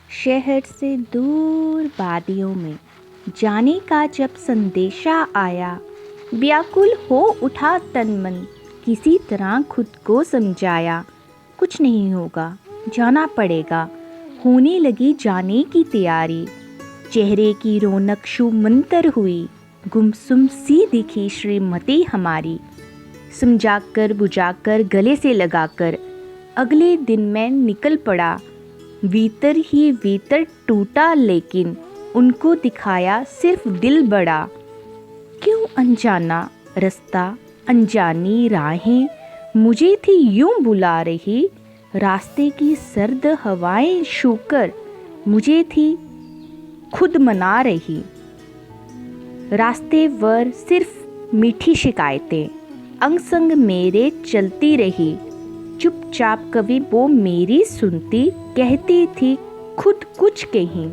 शहर से दूर वादियों में जाने का जब संदेशा आया, व्याकुल हो उठा तन मन, किसी तरह खुद को समझाया। कुछ नहीं होगा, जाना पड़ेगा, होने लगी जाने की तैयारी। चेहरे की रौनक शुमंतर हुई, गुमसुम सी दिखी श्रीमती हमारी। समझाकर बुझाकर गले से लगाकर अगले दिन मैं निकल पड़ा। भीतर ही भीतर टूटा, लेकिन उनको दिखाया सिर्फ दिल बड़ा। क्यों अनजाना रास्ता, अनजानी राहें मुझे थी यूं बुला रही। रास्ते की सर्द हवाएं छूकर मुझे थी खुद मना रही। रास्ते वर सिर्फ मीठी शिकायतें अंग संग मेरे चलती रही। चुपचाप कभी वो मेरी सुनती, कहती थी खुद कुछ कहीं।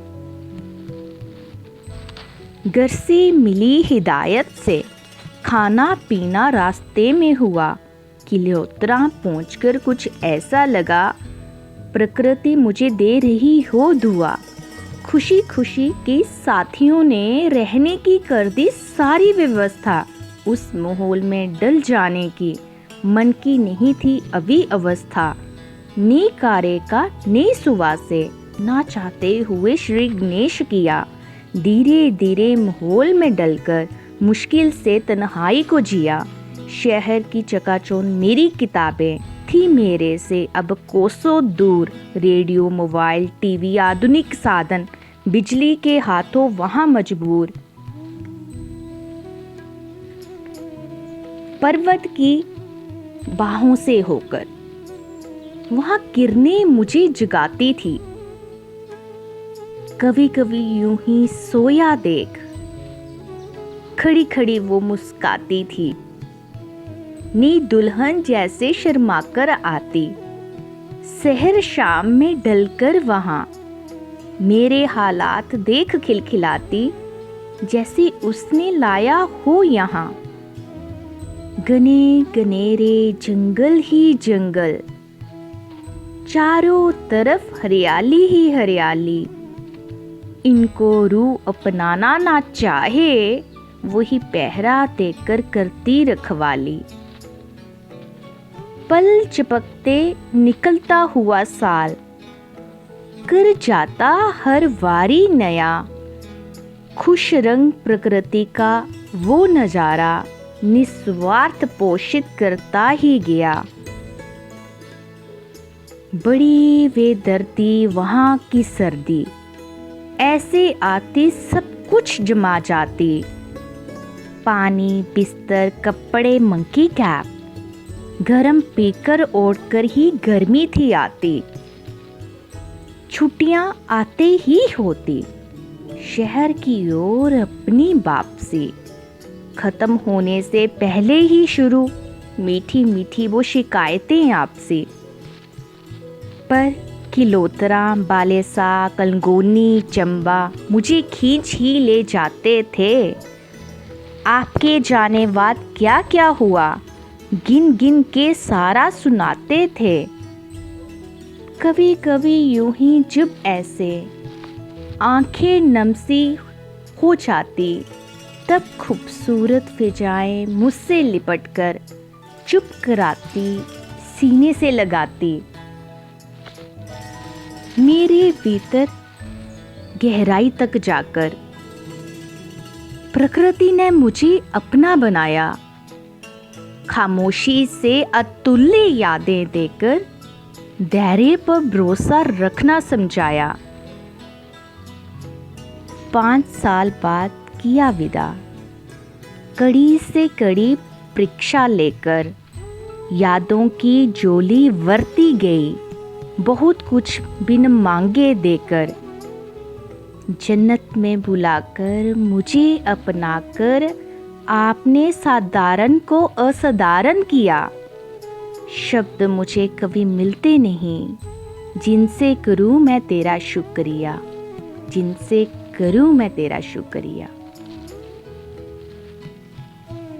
घर से मिली हिदायत से खाना पीना रास्ते में हुआ। किलियोत्रा पहुंचकर कुछ ऐसा लगा, प्रकृति मुझे दे रही हो दुआ। खुशी खुशी की साथियों ने रहने की कर दी सारी व्यवस्था। उस माहौल में डल जाने की मन की नहीं थी अभी अवस्था। ने कार्य का ने सुबह से ना चाहते हुए श्री गणेश किया। धीरे धीरे माहौल में डलकर मुश्किल से तन्हाई को जिया। शहर की चकाचौंध मेरी किताबें थी मेरे से अब कोसों दूर। रेडियो, मोबाइल, टीवी, आधुनिक साधन बिजली के हाथों वहां मजबूर। पर्वत की बाहों से होकर वहां किरणें मुझे जगाती थी। कभी कभी यूं ही सोया देख खड़ी खड़ी वो मुस्काती थी। नी दुल्हन जैसे शर्माकर आती, शहर शाम में ढलकर वहां मेरे हालात देख खिलखिलाती, जैसे उसने लाया हो यहाँ। घने घनेरे जंगल ही जंगल, चारों तरफ हरियाली ही हरियाली। इनको रूह अपनाना ना चाहे, वही पहरा देकर करती रखवाली। पल चपकते निकलता हुआ साल, कर जाता हर वारी नया। खुश रंग प्रकृति का वो नजारा, निस्वार्थ पोषित करता ही गया। बड़ी बेदर्दी वहाँ की सर्दी, ऐसे आती सब कुछ जमा जाती। पानी, बिस्तर, कपड़े, मंकी कैप, गरम पीकर ओढ़कर ही गर्मी थी आती। छुट्टियां आते ही होती, शहर की ओर अपनी वापसी। खत्म होने से पहले ही शुरू, मीठी मीठी वो शिकायतें आपसे। पर किलोतरा, बालेसा, कलगोनी, चंबा मुझे खींच ही ले जाते थे। आपके जाने बाद क्या क्या हुआ, गिन गिन के सारा सुनाते थे। कभी कभी यूं ही जब ऐसे आंखें नमसी हो जाती, तब खूबसूरत फिजाएं मुझसे लिपटकर चुप कराती, सीने से लगाती। मेरे भीतर गहराई तक जाकर प्रकृति ने मुझे अपना बनाया। खामोशी से अतुल्य यादें देकर धैर्य पर भरोसा रखना समझाया। 5 साल बाद किया विदा, कड़ी से कड़ी परीक्षा लेकर। यादों की झोली भरती गई, बहुत कुछ बिन मांगे देकर। जन्नत में बुलाकर मुझे अपनाकर, आपने साधारण को असाधारण किया। शब्द मुझे कभी मिलते नहीं, जिनसे करूं मैं तेरा शुक्रिया, जिनसे करूं मैं तेरा शुक्रिया।